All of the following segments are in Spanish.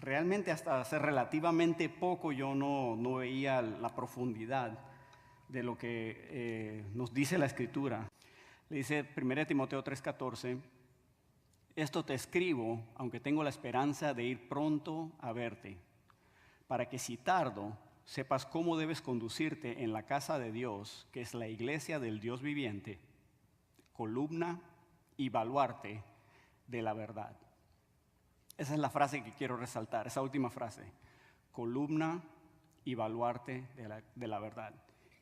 realmente hasta hace relativamente poco yo no veía la profundidad de lo que nos dice la Escritura. Le dice 1 Timoteo 3:14, esto te escribo, aunque tengo la esperanza de ir pronto a verte, para que si tardo, sepas cómo debes conducirte en la casa de Dios, que es la iglesia del Dios viviente, columna y baluarte de la verdad. Esa es la frase que quiero resaltar, esa última frase. Columna y baluarte de la verdad.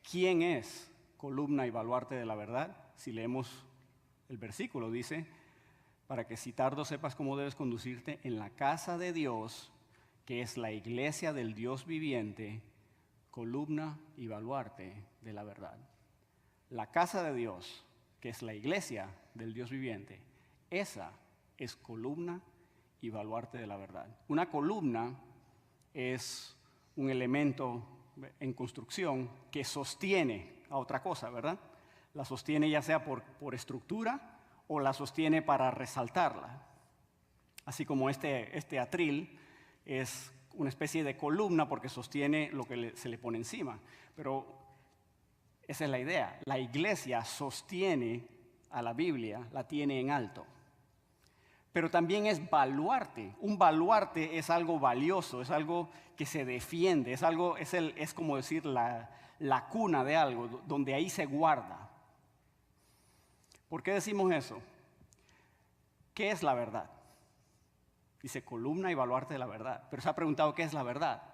¿Quién es columna y baluarte de la verdad? Si leemos el versículo, dice, para que si tardo sepas cómo debes conducirte en la casa de Dios, que es la iglesia del Dios viviente, columna y baluarte de la verdad. La casa de Dios, que es la iglesia del Dios viviente, esa es columna y baluarte de la verdad. Una columna es un elemento en construcción que sostiene a otra cosa, ¿verdad? La sostiene ya sea por estructura o la sostiene para resaltarla. Así como este atril es una especie de columna porque sostiene lo que se le pone encima. Pero esa es la idea. La iglesia sostiene a la Biblia, la tiene en alto. Pero también es baluarte. Un baluarte es algo valioso, es algo que se defiende, es como decir la cuna de algo, donde ahí se guarda. ¿Por qué decimos eso? ¿Qué es la verdad? Dice columna y baluarte de la verdad. Pero se ha preguntado qué es la verdad.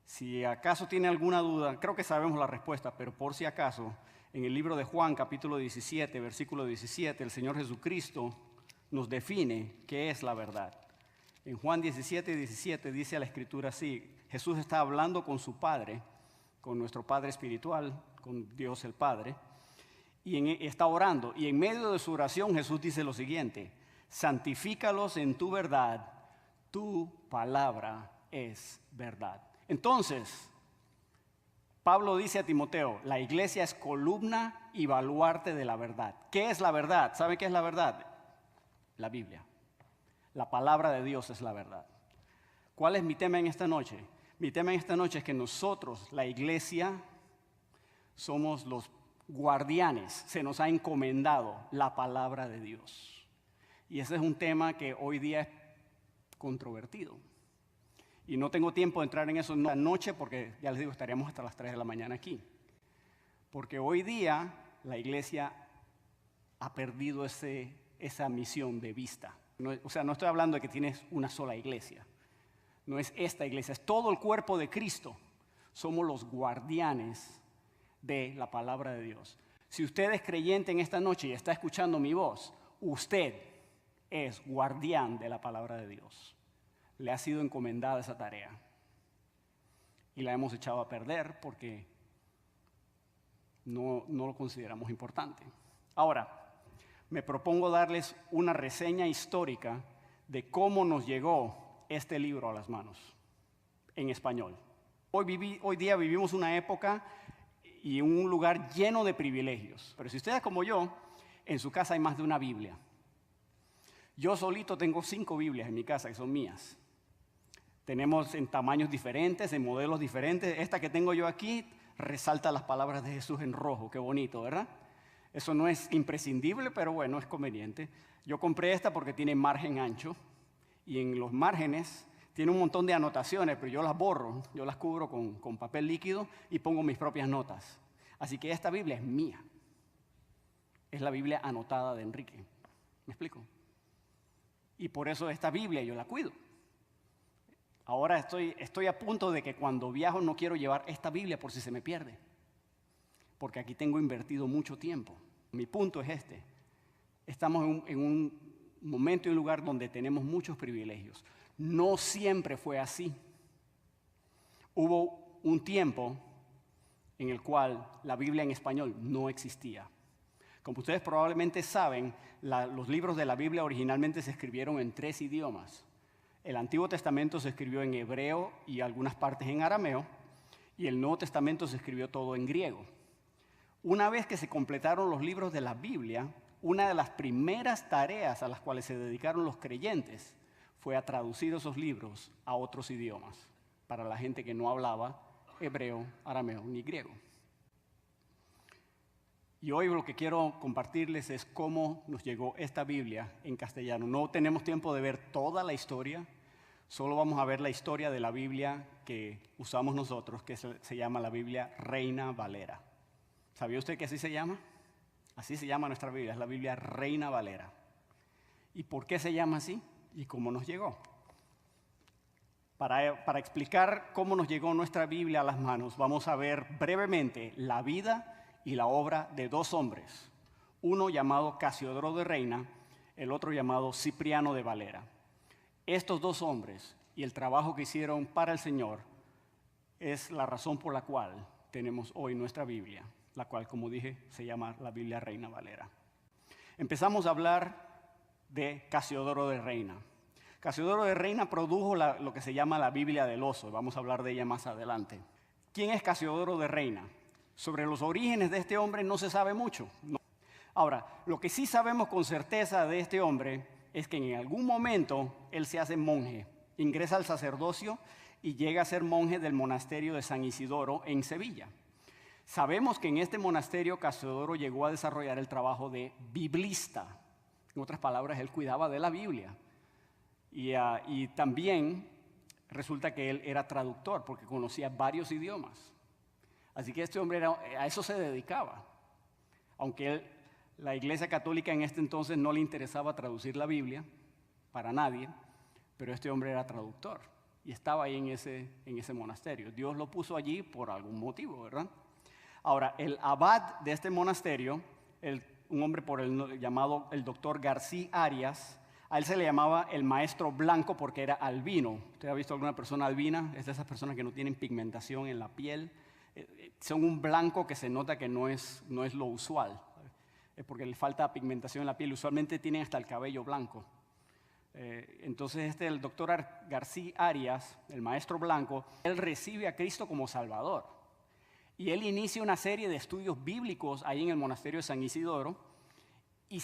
Si acaso tiene alguna duda, creo que sabemos la respuesta, pero por si acaso, en el libro de Juan, capítulo 17, versículo 17, el Señor Jesucristo nos define qué es la verdad. En Juan 17, 17 dice la Escritura así, Jesús está hablando con su Padre, con nuestro Padre espiritual, con Dios el Padre, y está orando. Y en medio de su oración Jesús dice lo siguiente, santifícalos en tu verdad, tu palabra es verdad. Entonces, Pablo dice a Timoteo, la iglesia es columna y baluarte de la verdad. ¿Qué es la verdad? ¿Sabe qué es la verdad? La Biblia. La palabra de Dios es la verdad. ¿Cuál es mi tema en esta noche? Mi tema en esta noche es que nosotros, la iglesia, somos los guardianes. Se nos ha encomendado la palabra de Dios. Y ese es un tema que hoy día es controvertido. Y no tengo tiempo de entrar en eso esta noche porque, ya les digo, estaríamos hasta las 3 de la mañana aquí. Porque hoy día la iglesia ha perdido esa misión de vista. No estoy hablando de que tienes una sola iglesia. No es esta iglesia, es todo el cuerpo de Cristo. Somos los guardianes de la palabra de Dios. Si usted es creyente en esta noche y está escuchando mi voz, usted es guardián de la palabra de Dios. Le ha sido encomendada esa tarea. Y la hemos echado a perder porque no lo consideramos importante. Ahora, me propongo darles una reseña histórica de cómo nos llegó este libro a las manos, en español. Hoy día vivimos una época y un lugar lleno de privilegios. Pero si usted es como yo, en su casa hay más de una Biblia. Yo solito tengo 5 Biblias en mi casa que son mías. Tenemos en tamaños diferentes, en modelos diferentes. Esta que tengo yo aquí resalta las palabras de Jesús en rojo. Qué bonito, ¿verdad? Eso no es imprescindible, pero bueno, es conveniente. Yo compré esta porque tiene margen ancho y en los márgenes tiene un montón de anotaciones, pero yo las borro, yo las cubro con papel líquido y pongo mis propias notas. Así que esta Biblia es mía. Es la Biblia anotada de Enrique. ¿Me explico? Y por eso esta Biblia yo la cuido. Ahora estoy a punto de que cuando viajo no quiero llevar esta Biblia por si se me pierde. Porque aquí tengo invertido mucho tiempo. Mi punto es este. Estamos en un momento y un lugar donde tenemos muchos privilegios. No siempre fue así. Hubo un tiempo en el cual la Biblia en español no existía. Como ustedes probablemente saben, los libros de la Biblia originalmente se escribieron en 3 idiomas. El Antiguo Testamento se escribió en hebreo y algunas partes en arameo, y el Nuevo Testamento se escribió todo en griego. Una vez que se completaron los libros de la Biblia, una de las primeras tareas a las cuales se dedicaron los creyentes fue a traducir esos libros a otros idiomas, para la gente que no hablaba hebreo, arameo ni griego. Y hoy lo que quiero compartirles es cómo nos llegó esta Biblia en castellano. No tenemos tiempo de ver toda la historia, solo vamos a ver la historia de la Biblia que usamos nosotros, que se llama la Biblia Reina Valera. ¿Sabía usted que así se llama? Así se llama nuestra Biblia, es la Biblia Reina Valera. ¿Y por qué se llama así? ¿Y cómo nos llegó? Para explicar cómo nos llegó nuestra Biblia a las manos, vamos a ver brevemente la vida y la obra de dos hombres, uno llamado Casiodoro de Reina, el otro llamado Cipriano de Valera. Estos dos hombres y el trabajo que hicieron para el Señor es la razón por la cual tenemos hoy nuestra Biblia, la cual, como dije, se llama la Biblia Reina Valera. Empezamos a hablar de Casiodoro de Reina. Casiodoro de Reina produjo lo que se llama la Biblia del Oso. Vamos a hablar de ella más adelante. ¿Quién es Casiodoro de Reina? Sobre los orígenes de este hombre no se sabe mucho. No. Ahora, lo que sí sabemos con certeza de este hombre es que en algún momento él se hace monje, ingresa al sacerdocio y llega a ser monje del monasterio de San Isidoro en Sevilla. Sabemos que en este monasterio Casiodoro llegó a desarrollar el trabajo de biblista. En otras palabras, él cuidaba de la Biblia. Y también resulta que él era traductor porque conocía varios idiomas. Así que este hombre a eso se dedicaba. Aunque la Iglesia Católica en este entonces no le interesaba traducir la Biblia para nadie, pero este hombre era traductor y estaba ahí en ese monasterio. Dios lo puso allí por algún motivo, ¿verdad? Ahora, el abad de este monasterio, un hombre llamado el doctor García Arias, a él se le llamaba el maestro blanco porque era albino. ¿Usted ha visto alguna persona albina? Es de esas personas que no tienen pigmentación en la piel. Son un blanco que se nota que no es lo usual. Es porque le falta pigmentación en la piel. Usualmente tienen hasta el cabello blanco. Entonces el doctor García Arias, el maestro blanco, él recibe a Cristo como Salvador. Y él inicia una serie de estudios bíblicos ahí en el monasterio de San Isidoro y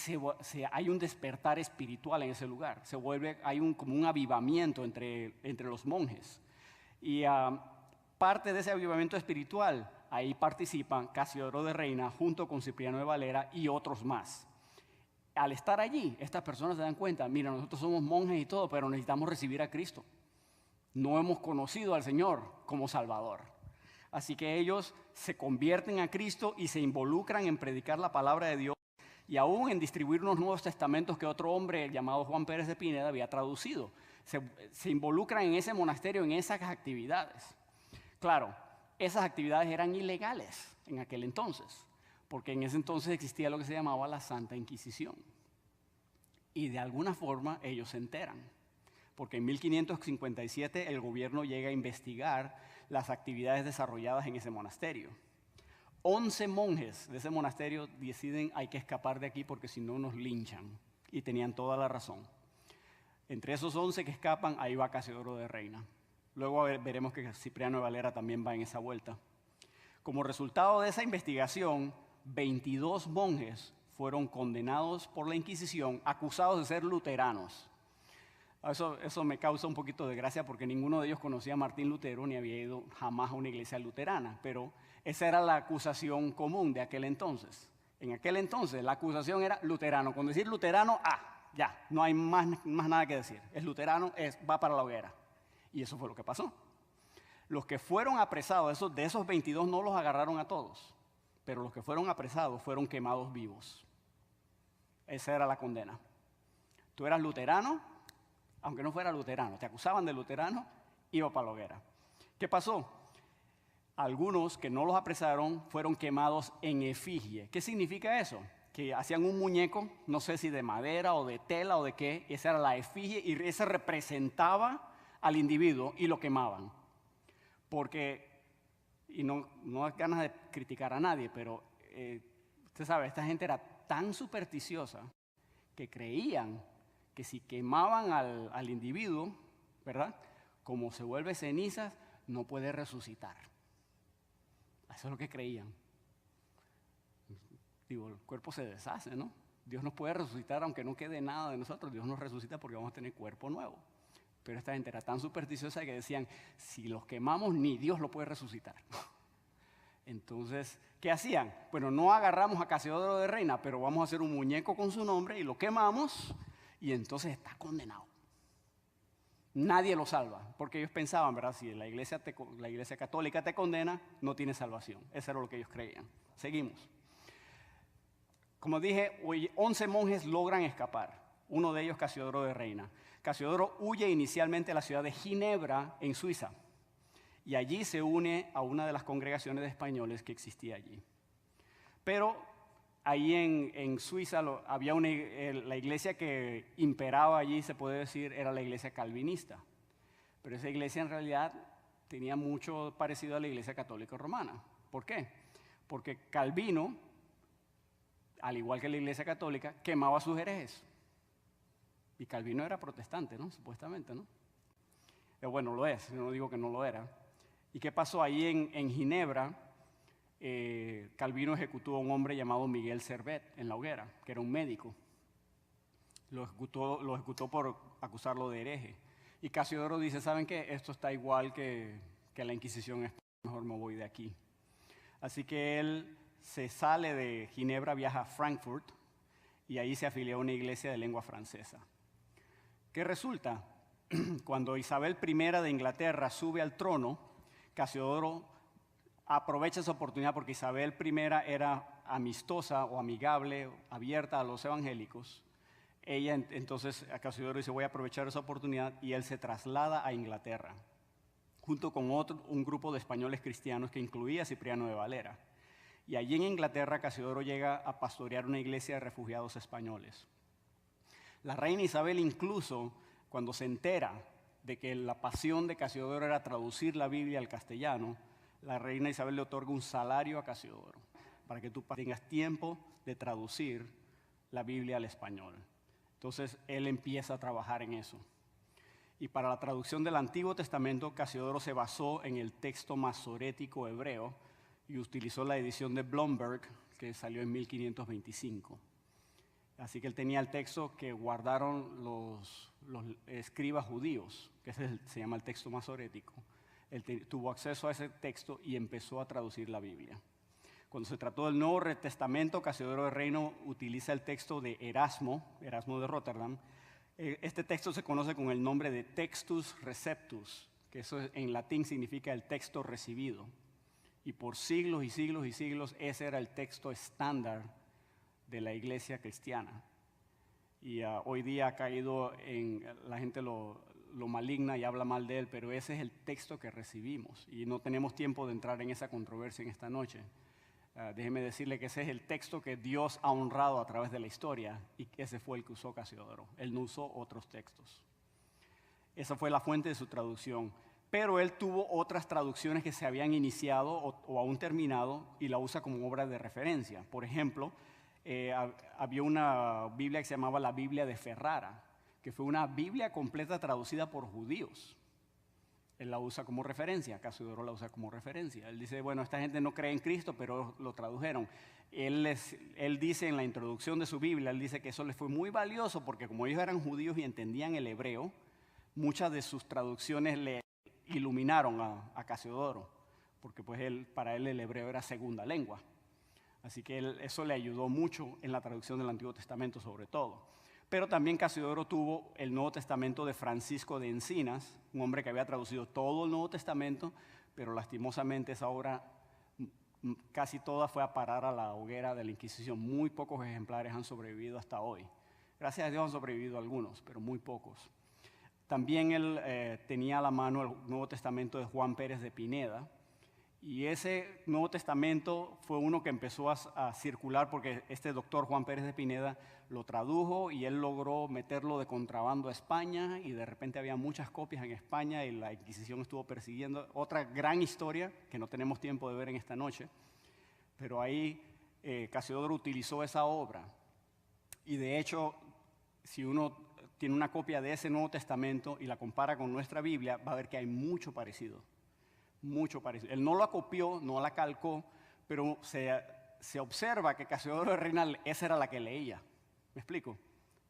hay un despertar espiritual en ese lugar. Hay como un avivamiento entre los monjes. Y parte de ese avivamiento espiritual, ahí participan Casiodoro de Reina junto con Cipriano de Valera y otros más. Al estar allí, estas personas se dan cuenta, mira, nosotros somos monjes y todo, pero necesitamos recibir a Cristo. No hemos conocido al Señor como Salvador. Así que ellos se convierten a Cristo y se involucran en predicar la palabra de Dios y aún en distribuir unos nuevos testamentos que otro hombre llamado Juan Pérez de Pineda había traducido. Se involucran en ese monasterio, en esas actividades. Claro, esas actividades eran ilegales en aquel entonces, porque en ese entonces existía lo que se llamaba la Santa Inquisición. Y de alguna forma ellos se enteran, porque en 1557 el gobierno llega a investigar las actividades desarrolladas en ese monasterio. 11 monjes de ese monasterio deciden hay que escapar de aquí porque si no nos linchan, y tenían toda la razón. Entre esos 11 que escapan, ahí va Casiodoro de Reina. Luego veremos que Cipriano de Valera también va en esa vuelta. Como resultado de esa investigación, 22 monjes fueron condenados por la Inquisición, acusados de ser luteranos. Eso me causa un poquito de gracia porque ninguno de ellos conocía a Martín Lutero ni había ido jamás a una iglesia luterana, pero esa era la acusación común de aquel entonces. En aquel entonces la acusación era luterano. Con decir luterano, ya, no hay más nada que decir. Es luterano, va para la hoguera. Y eso fue lo que pasó. Los que fueron apresados, de esos 22 no los agarraron a todos, pero los que fueron apresados fueron quemados vivos. Esa era la condena. Tú eras luterano, aunque no fuera luterano, te acusaban de luterano, iba para la hoguera. ¿Qué pasó? Algunos que no los apresaron fueron quemados en efigie. ¿Qué significa eso? Que hacían un muñeco, no sé si de madera o de tela o de qué, esa era la efigie y esa representaba al individuo y lo quemaban. Porque, y no hay ganas de criticar a nadie, pero usted sabe, esta gente era tan supersticiosa que creían que si quemaban al individuo, ¿verdad? Como se vuelve cenizas, no puede resucitar. Eso es lo que creían. Digo, el cuerpo se deshace, ¿no? Dios nos puede resucitar aunque no quede nada de nosotros. Dios nos resucita porque vamos a tener cuerpo nuevo. Pero esta gente era tan supersticiosa que decían, si los quemamos, ni Dios lo puede resucitar. Entonces, ¿qué hacían? Bueno, no agarramos a Casiodoro de Reina, pero vamos a hacer un muñeco con su nombre y lo quemamos y entonces está condenado. Nadie lo salva, porque ellos pensaban, ¿verdad? Si la iglesia católica te condena, no tienes salvación. Eso era lo que ellos creían. Seguimos. Como dije, hoy 11 monjes logran escapar. Uno de ellos, Casiodoro de Reina. Casiodoro huye inicialmente a la ciudad de Ginebra, en Suiza. Y allí se une a una de las congregaciones de españoles que existía allí. Pero ahí en Suiza había la iglesia que imperaba allí, se puede decir, era la iglesia calvinista. Pero esa iglesia en realidad tenía mucho parecido a la iglesia católica romana. ¿Por qué? Porque Calvino, al igual que la iglesia católica, quemaba a sus herejes. Y Calvino era protestante, ¿no? Supuestamente, ¿no? Bueno, lo es, yo no digo que no lo era. ¿Y qué pasó? Ahí en Ginebra, Calvino ejecutó a un hombre llamado Miguel Servet en la hoguera, que era un médico. Lo ejecutó por acusarlo de hereje. Y Casiodoro dice, ¿saben qué? Esto está igual que la Inquisición, mejor me voy de aquí. Así que él se sale de Ginebra, viaja a Frankfurt, y ahí se afilió a una iglesia de lengua francesa. ¿Qué resulta? Cuando Isabel I de Inglaterra sube al trono, Casiodoro aprovecha esa oportunidad porque Isabel I era amistosa o amigable, abierta a los evangélicos. Ella entonces, a Casiodoro dice, voy a aprovechar esa oportunidad y él se traslada a Inglaterra, junto con un grupo de españoles cristianos que incluía a Cipriano de Valera. Y allí en Inglaterra Casiodoro llega a pastorear una iglesia de refugiados españoles. La reina Isabel incluso, cuando se entera de que la pasión de Casiodoro era traducir la Biblia al castellano, la reina Isabel le otorga un salario a Casiodoro para que tú tengas tiempo de traducir la Biblia al español. Entonces él empieza a trabajar en eso. Y para la traducción del Antiguo Testamento, Casiodoro se basó en el texto masorético hebreo y utilizó la edición de Blomberg, que salió en 1525. Así que él tenía el texto que guardaron los escribas judíos, que se llama el texto masorético. Él tuvo acceso a ese texto y empezó a traducir la Biblia. Cuando se trató del Nuevo Testamento, Casiodoro de Reina utiliza el texto de Erasmo de Rotterdam. Este texto se conoce con el nombre de Textus Receptus, que eso en latín significa el texto recibido. Y por siglos y siglos y siglos ese era el texto estándar de la iglesia cristiana. Y hoy día ha caído la gente lo maligna y habla mal de él, pero ese es el texto que recibimos. Y no tenemos tiempo de entrar en esa controversia en esta noche. Déjeme decirle que ese es el texto que Dios ha honrado a través de la historia y ese fue el que usó Casiodoro. Él no usó otros textos. Esa fue la fuente de su traducción. Pero él tuvo otras traducciones que se habían iniciado o aún terminado y la usa como obra de referencia. Por ejemplo, había una Biblia que se llamaba la Biblia de Ferrara, que fue una Biblia completa traducida por judíos. Él la usa como referencia, Casiodoro la usa como referencia. Él dice, bueno, esta gente no cree en Cristo, pero lo tradujeron. Él dice en la introducción de su Biblia, él dice que eso les fue muy valioso porque como ellos eran judíos y entendían el hebreo, muchas de sus traducciones le iluminaron a Casiodoro, porque pues para él el hebreo era segunda lengua. Así que eso le ayudó mucho en la traducción del Antiguo Testamento sobre todo. Pero también Casiodoro tuvo el Nuevo Testamento de Francisco de Encinas, un hombre que había traducido todo el Nuevo Testamento, pero lastimosamente esa obra casi toda fue a parar a la hoguera de la Inquisición. Muy pocos ejemplares han sobrevivido hasta hoy. Gracias a Dios han sobrevivido algunos, pero muy pocos. También él tenía a la mano el Nuevo Testamento de Juan Pérez de Pineda, y ese Nuevo Testamento fue uno que empezó a circular porque este doctor Juan Pérez de Pineda lo tradujo y él logró meterlo de contrabando a España y de repente había muchas copias en España y la Inquisición estuvo persiguiendo. Otra gran historia que no tenemos tiempo de ver en esta noche, pero ahí Casiodoro utilizó esa obra. Y de hecho, si uno tiene una copia de ese Nuevo Testamento y la compara con nuestra Biblia, va a ver que hay mucho parecido. Mucho parecido. Él no la copió, no la calcó, pero se observa que Casiodoro de Reina, esa era la que leía. ¿Me explico?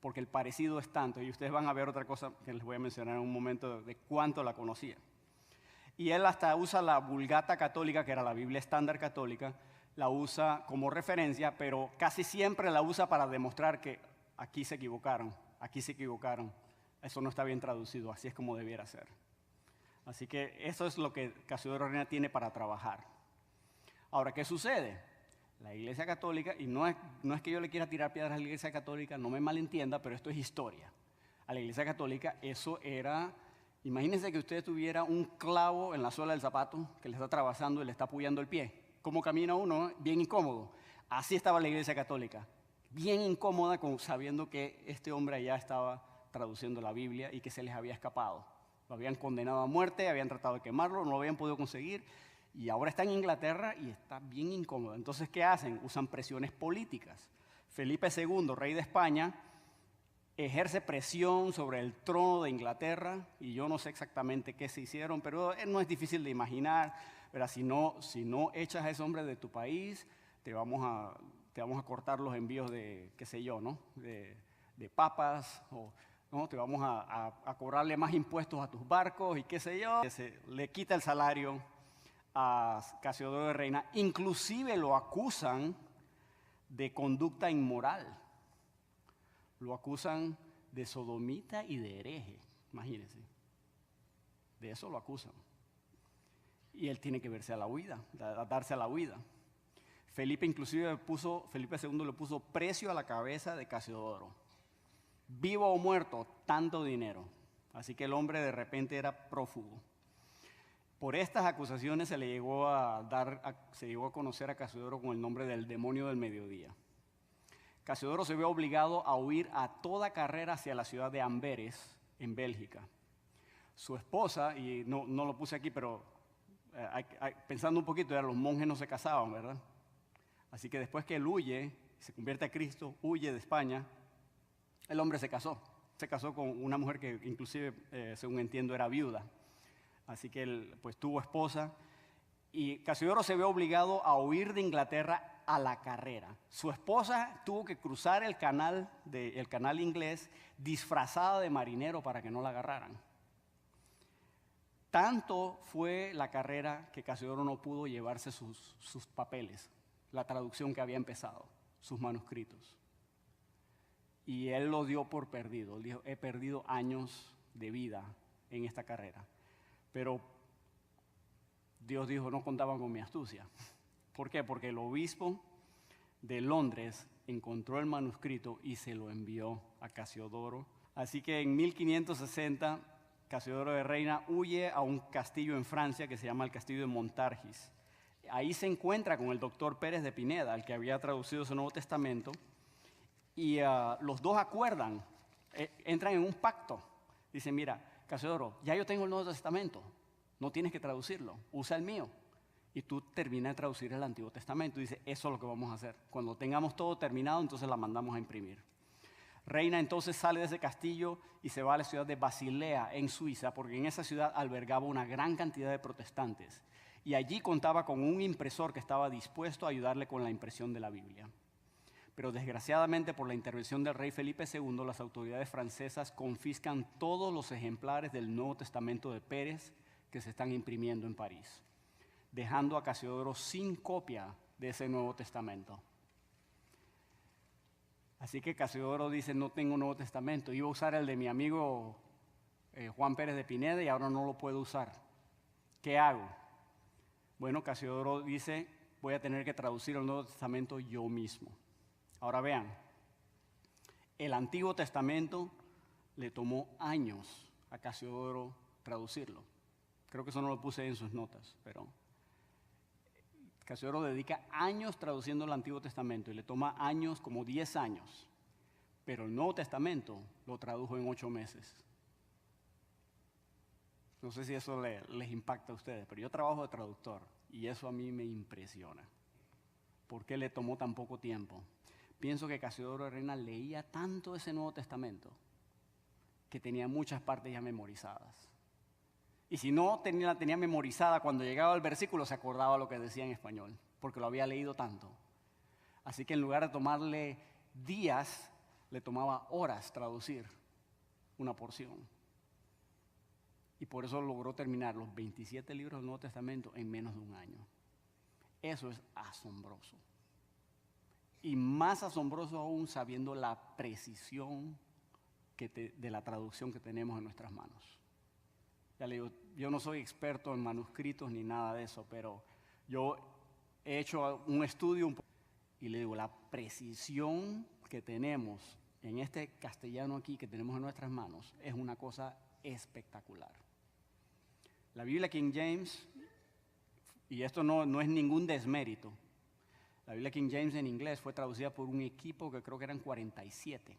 porque el parecido es tanto. Y ustedes van a ver otra cosa que les voy a mencionar en un momento de cuánto la conocía. Y él hasta usa la Vulgata católica, que era la Biblia estándar católica, la usa como referencia, pero casi siempre la usa para demostrar que aquí se equivocaron, eso no está bien traducido, así es como debiera ser. Así que eso es lo que Casiodoro Reina tiene para trabajar. Ahora, ¿qué sucede? La Iglesia Católica, y no es que yo le quiera tirar piedras a la Iglesia Católica, no me malentienda, pero esto es historia. A la Iglesia Católica eso era, imagínense que usted tuviera un clavo en la suela del zapato que le está atravesando y le está apoyando el pie. ¿Cómo camina uno? Bien incómodo. Así estaba la Iglesia Católica, bien incómoda sabiendo que este hombre allá estaba traduciendo la Biblia y que se les había escapado. Lo habían condenado a muerte, habían tratado de quemarlo, no lo habían podido conseguir. Y ahora está en Inglaterra y está bien incómodo. Entonces, ¿qué hacen? Usan presiones políticas. Felipe II, rey de España, ejerce presión sobre el trono de Inglaterra, y yo no sé exactamente qué se hicieron, pero no es difícil de imaginar. Pero si no echas a ese hombre de tu país, te vamos a cortar los envíos de, qué sé yo, ¿no? De papas, o ¿no? Te vamos a cobrarle más impuestos a tus barcos y qué sé yo. Le quita el salario a Casiodoro de Reina, inclusive lo acusan de conducta inmoral, lo acusan de sodomita y de hereje, imagínense, de eso lo acusan. Y él tiene que verse a la huida, a darse a la huida. Felipe II le puso precio a la cabeza de Casiodoro. Vivo o muerto, tanto dinero. Así que el hombre de repente era prófugo. Por estas acusaciones se llegó a conocer a Casiodoro con el nombre del demonio del mediodía. Casiodoro se vio obligado a huir a toda carrera hacia la ciudad de Amberes, en Bélgica. Su esposa, y no lo puse aquí, pero pensando un poquito, los monjes no se casaban, ¿verdad? Así que después que él huye, se convierte a Cristo, huye de España, el hombre se casó. Se casó con una mujer que inclusive, según entiendo, era viuda. Así que él pues tuvo esposa y Casiodoro se ve obligado a huir de Inglaterra a la carrera. Su esposa tuvo que cruzar el canal inglés disfrazada de marinero para que no la agarraran. Tanto fue la carrera que Casiodoro no pudo llevarse sus papeles, la traducción que había empezado, sus manuscritos. Y él lo dio por perdido. Él dijo, he perdido años de vida en esta carrera. Pero Dios dijo, no contaban con mi astucia. ¿Por qué? Porque el obispo de Londres encontró el manuscrito y se lo envió a Casiodoro. Así que en 1560, Casiodoro de Reina huye a un castillo en Francia que se llama el castillo de Montargis. Ahí se encuentra con el doctor Pérez de Pineda, el que había traducido su Nuevo Testamento, y los dos acuerdan, entran en un pacto. Dicen, mira, Casiodoro, ya yo tengo el Nuevo Testamento, no tienes que traducirlo, usa el mío. Y tú terminas de traducir el Antiguo Testamento. Dice, eso es lo que vamos a hacer. Cuando tengamos todo terminado, entonces la mandamos a imprimir. Reina entonces sale de ese castillo y se va a la ciudad de Basilea, en Suiza, porque en esa ciudad albergaba una gran cantidad de protestantes. Y allí contaba con un impresor que estaba dispuesto a ayudarle con la impresión de la Biblia. Pero desgraciadamente por la intervención del rey Felipe II, las autoridades francesas confiscan todos los ejemplares del Nuevo Testamento de Pérez que se están imprimiendo en París, dejando a Casiodoro sin copia de ese Nuevo Testamento. Así que Casiodoro dice, no tengo Nuevo Testamento, iba a usar el de mi amigo Juan Pérez de Pineda y ahora no lo puedo usar. ¿Qué hago? Bueno, Casiodoro dice, voy a tener que traducir el Nuevo Testamento yo mismo. Ahora vean, el Antiguo Testamento le tomó años a Casiodoro traducirlo. Creo que eso no lo puse en sus notas, pero Casiodoro dedica años traduciendo el Antiguo Testamento y le toma años, como 10 años. Pero el Nuevo Testamento lo tradujo en 8 meses. No sé si eso les impacta a ustedes, pero yo trabajo de traductor y eso a mí me impresiona. ¿Por qué le tomó tan poco tiempo? Pienso que Casiodoro de Reina leía tanto ese Nuevo Testamento que tenía muchas partes ya memorizadas. Y si no la tenía memorizada, cuando llegaba al versículo se acordaba lo que decía en español, porque lo había leído tanto. Así que en lugar de tomarle días, le tomaba horas traducir una porción. Y por eso logró terminar los 27 libros del Nuevo Testamento en menos de un año. Eso es asombroso. Y más asombroso aún sabiendo la precisión de la traducción que tenemos en nuestras manos. Ya le digo, yo no soy experto en manuscritos ni nada de eso, pero yo he hecho un estudio y le digo, la precisión que tenemos en este castellano aquí que tenemos en nuestras manos es una cosa espectacular. La Biblia King James, y esto no es ningún desmérito, la Biblia King James en inglés fue traducida por un equipo que creo que eran 47.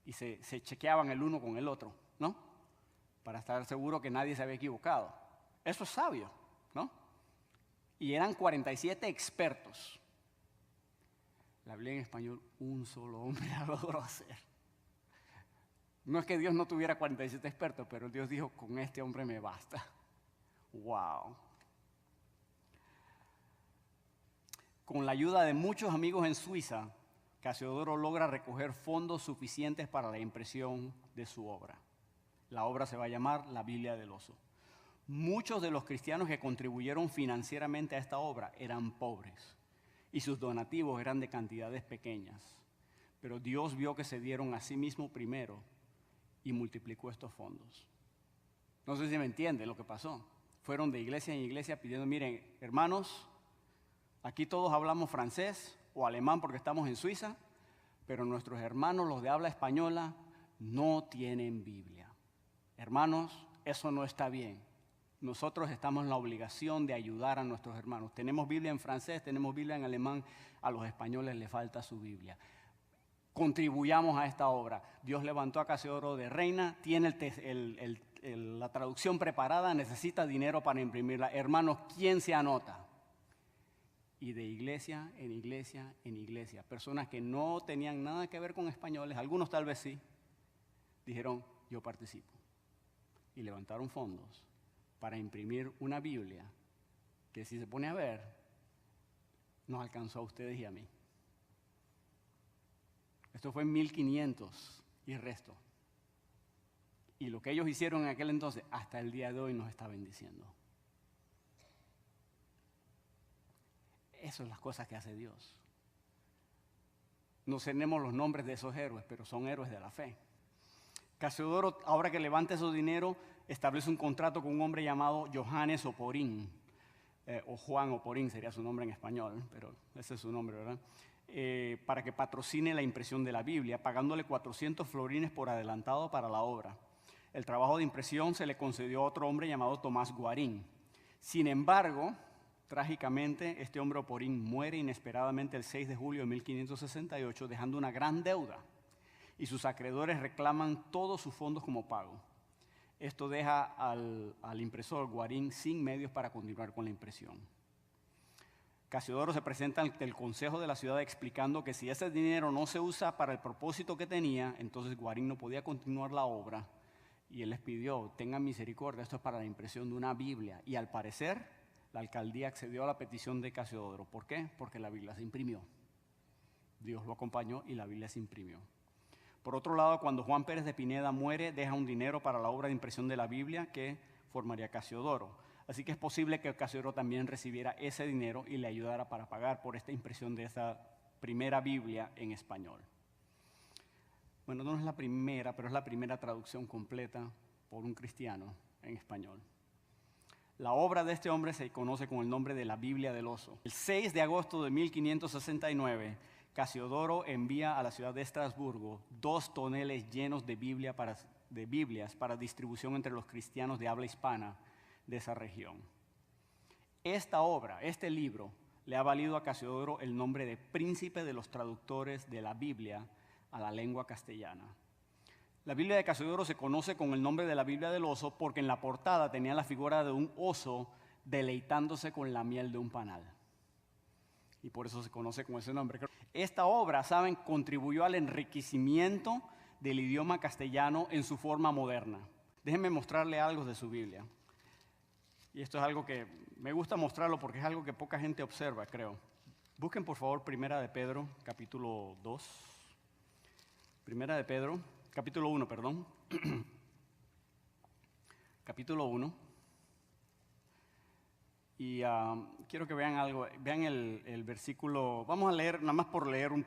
Y se chequeaban el uno con el otro, ¿no? Para estar seguro que nadie se había equivocado. Eso es sabio, ¿no? Y eran 47 expertos. La Biblia en español, un solo hombre la logró hacer. No es que Dios no tuviera 47 expertos, pero Dios dijo, con este hombre me basta. ¡Wow! Con la ayuda de muchos amigos en Suiza, Casiodoro logra recoger fondos suficientes para la impresión de su obra. La obra se va a llamar La Biblia del Oso. Muchos de los cristianos que contribuyeron financieramente a esta obra eran pobres y sus donativos eran de cantidades pequeñas. Pero Dios vio que se dieron a sí mismo primero y multiplicó estos fondos. No sé si me entiende lo que pasó. Fueron de iglesia en iglesia pidiendo, miren, hermanos, aquí todos hablamos francés o alemán porque estamos en Suiza, pero nuestros hermanos, los de habla española, no tienen Biblia. Hermanos, eso no está bien. Nosotros estamos en la obligación de ayudar a nuestros hermanos. Tenemos Biblia en francés, tenemos Biblia en alemán, a los españoles les falta su Biblia. Contribuyamos a esta obra. Dios levantó a Casiodoro de reina, tiene la traducción preparada, necesita dinero para imprimirla. Hermanos, ¿quién se anota? Y de iglesia en iglesia en iglesia, personas que no tenían nada que ver con españoles, algunos tal vez sí, dijeron, yo participo. Y levantaron fondos para imprimir una Biblia que, si se pone a ver, nos alcanzó a ustedes y a mí. Esto fue en 1500 y resto. Y lo que ellos hicieron en aquel entonces, hasta el día de hoy nos está bendiciendo. Esas son las cosas que hace Dios. No tenemos los nombres de esos héroes, pero son héroes de la fe. Casiodoro, ahora que levanta ese dinero, establece un contrato con un hombre llamado Johannes Oporín, o Juan Oporín sería su nombre en español, pero ese es su nombre, ¿verdad? Para que patrocine la impresión de la Biblia, pagándole 400 florines por adelantado para la obra. El trabajo de impresión se le concedió a otro hombre llamado Tomás Guarín. Sin embargo, trágicamente, este hombre Oporín muere inesperadamente el 6 de julio de 1568, dejando una gran deuda, y sus acreedores reclaman todos sus fondos como pago. Esto deja al impresor Guarín sin medios para continuar con la impresión. Casiodoro se presenta ante el consejo de la ciudad explicando que si ese dinero no se usa para el propósito que tenía, entonces Guarín no podía continuar la obra, y él les pidió, tengan misericordia, esto es para la impresión de una Biblia. Y al parecer, la alcaldía accedió a la petición de Casiodoro. ¿Por qué? Porque la Biblia se imprimió. Dios lo acompañó y la Biblia se imprimió. Por otro lado, cuando Juan Pérez de Pineda muere, deja un dinero para la obra de impresión de la Biblia que formaría Casiodoro. Así que es posible que Casiodoro también recibiera ese dinero y le ayudara para pagar por esta impresión de esa primera Biblia en español. Bueno, no es la primera, pero es la primera traducción completa por un cristiano en español. La obra de este hombre se conoce con el nombre de la Biblia del Oso. El 6 de agosto de 1569, Casiodoro envía a la ciudad de Estrasburgo 2 toneles llenos de Biblias para distribución entre los cristianos de habla hispana de esa región. Esta obra, este libro, le ha valido a Casiodoro el nombre de príncipe de los traductores de la Biblia a la lengua castellana. La Biblia de Casiodoro se conoce con el nombre de la Biblia del Oso porque en la portada tenía la figura de un oso deleitándose con la miel de un panal. Y por eso se conoce con ese nombre. Esta obra, saben, contribuyó al enriquecimiento del idioma castellano en su forma moderna. Déjenme mostrarle algo de su Biblia. Y esto es algo que me gusta mostrarlo porque es algo que poca gente observa, creo. Busquen por favor Primera de Pedro, capítulo 2. Primera de Pedro, capítulo 1, perdón. Capítulo 1. Y quiero que vean algo, vean el versículo, vamos a leer, nada más por leer un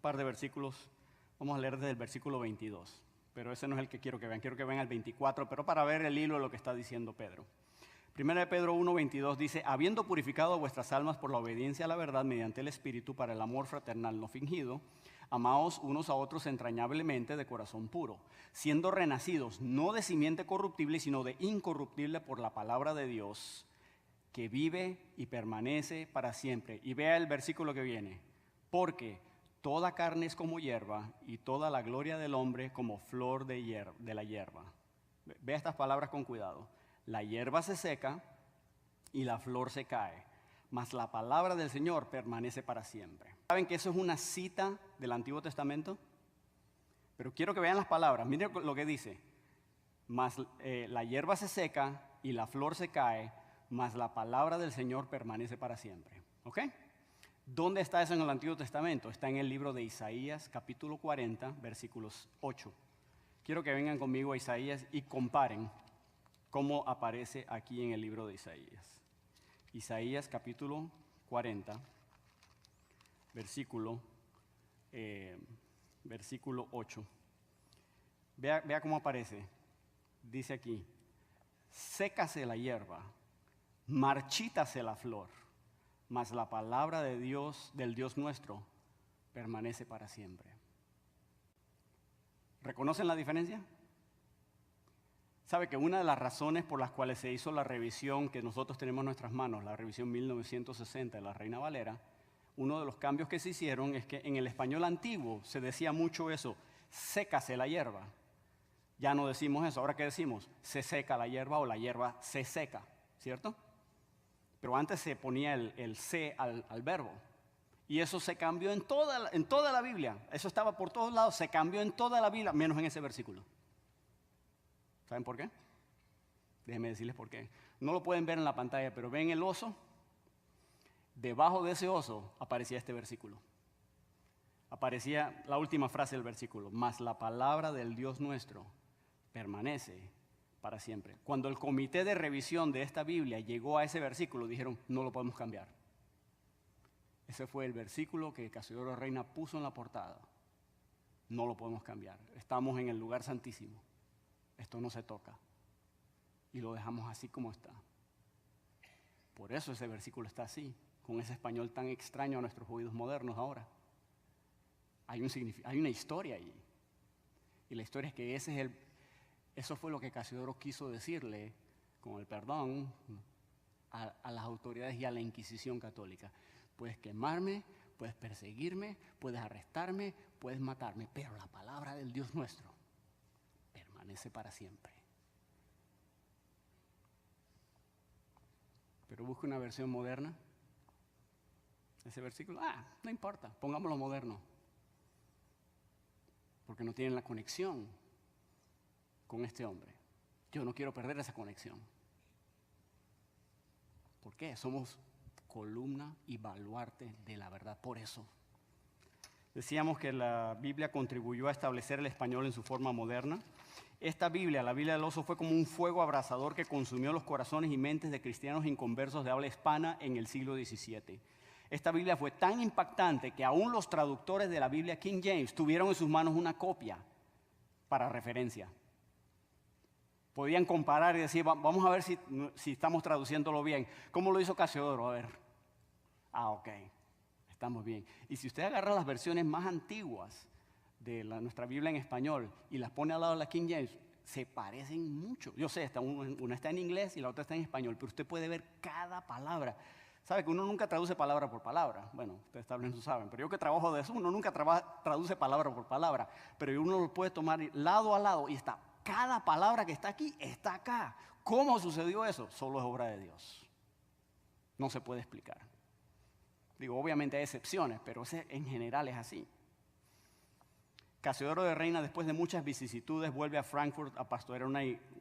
par de versículos, vamos a leer desde el versículo 22, pero ese no es el que quiero que vean el 24, pero para ver el hilo de lo que está diciendo Pedro. Primera de Pedro 1, 22 dice, habiendo purificado vuestras almas por la obediencia a la verdad mediante el Espíritu para el amor fraternal no fingido, amaos unos a otros entrañablemente de corazón puro, siendo renacidos no de simiente corruptible, sino de incorruptible por la palabra de Dios, que vive y permanece para siempre. Y vea el versículo que viene. Porque toda carne es como hierba y toda la gloria del hombre como flor de la hierba. Vea estas palabras con cuidado. La hierba se seca y la flor se cae, mas la palabra del Señor permanece para siempre. ¿Saben que eso es una cita del Antiguo Testamento? Pero quiero que vean las palabras. Miren lo que dice. Mas la hierba se seca y la flor se cae, mas la palabra del Señor permanece para siempre. ¿Ok? ¿Dónde está eso en el Antiguo Testamento? Está en el libro de Isaías, capítulo 40, versículos 8. Quiero que vengan conmigo a Isaías y comparen cómo aparece aquí en el libro de Isaías. Isaías, capítulo 40, versículo 8. Vea cómo aparece. Dice aquí, sécase la hierba, marchítase la flor, mas la palabra de Dios, del Dios nuestro, permanece para siempre. ¿Reconocen la diferencia? ¿Sabe que una de las razones por las cuales se hizo la revisión que nosotros tenemos en nuestras manos, la revisión 1960 de la Reina Valera, uno de los cambios que se hicieron es que en el español antiguo se decía mucho eso, sécase la hierba. Ya no decimos eso, ahora ¿qué decimos? Se seca la hierba o la hierba se seca, ¿cierto? Pero antes se ponía el se al verbo. Y eso se cambió en toda la Biblia. Eso estaba por todos lados, se cambió en toda la Biblia, menos en ese versículo. ¿Saben por qué? Déjenme decirles por qué. No lo pueden ver en la pantalla, pero ven el oso. Debajo de ese oso aparecía este versículo. Aparecía la última frase del versículo. Mas la palabra del Dios nuestro permanece para siempre. Cuando el comité de revisión de esta Biblia llegó a ese versículo, dijeron, no lo podemos cambiar. Ese fue el versículo que Casiodoro Reina puso en la portada. No lo podemos cambiar. Estamos en el lugar santísimo. Esto no se toca. Y lo dejamos así como está. Por eso ese versículo está así, con ese español tan extraño a nuestros oídos modernos ahora. Hay una historia ahí. Y la historia es que eso fue lo que Casiodoro quiso decirle, con el perdón, a las autoridades y a la Inquisición católica. Puedes quemarme, puedes perseguirme, puedes arrestarme, puedes matarme, pero la palabra del Dios nuestro permanece para siempre. Pero busca una versión moderna. Ese versículo, no importa, pongámoslo moderno. Porque no tienen la conexión con este hombre. Yo no quiero perder esa conexión. ¿Por qué? Somos columna y baluarte de la verdad. Por eso. Decíamos que la Biblia contribuyó a establecer el español en su forma moderna. Esta Biblia, la Biblia del oso, fue como un fuego abrasador que consumió los corazones y mentes de cristianos inconversos de habla hispana en el siglo XVII. Esta Biblia fue tan impactante que aún los traductores de la Biblia King James tuvieron en sus manos una copia para referencia. Podían comparar y decir, vamos a ver si estamos traduciéndolo bien. ¿Cómo lo hizo Casiodoro? A ver. Ok, estamos bien. Y si usted agarra las versiones más antiguas de nuestra Biblia en español y las pone al lado de la King James, se parecen mucho. Yo sé, una está en inglés y la otra está en español, pero usted puede ver cada palabra. ¿Sabe que uno nunca traduce palabra por palabra? Bueno, ustedes tal vez no saben, pero yo que trabajo de eso, uno nunca traduce palabra por palabra, pero uno lo puede tomar lado a lado y está, cada palabra que está aquí está acá. ¿Cómo sucedió eso? Solo es obra de Dios. No se puede explicar. Digo, obviamente hay excepciones, pero en general es así. Casiodoro de Reina, después de muchas vicisitudes, vuelve a Frankfurt a pastorear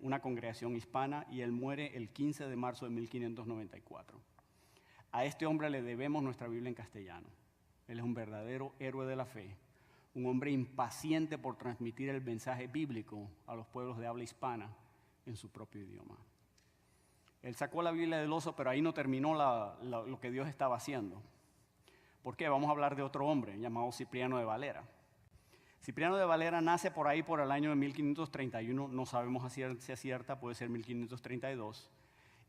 una congregación hispana y él muere el 15 de marzo de 1594. A este hombre le debemos nuestra Biblia en castellano. Él es un verdadero héroe de la fe, un hombre impaciente por transmitir el mensaje bíblico a los pueblos de habla hispana en su propio idioma. Él sacó la Biblia del oso, pero ahí no terminó lo que Dios estaba haciendo. ¿Por qué? Vamos a hablar de otro hombre llamado Cipriano de Valera. Cipriano de Valera nace por ahí por el año de 1531, no sabemos a ciencia cierta, puede ser 1532,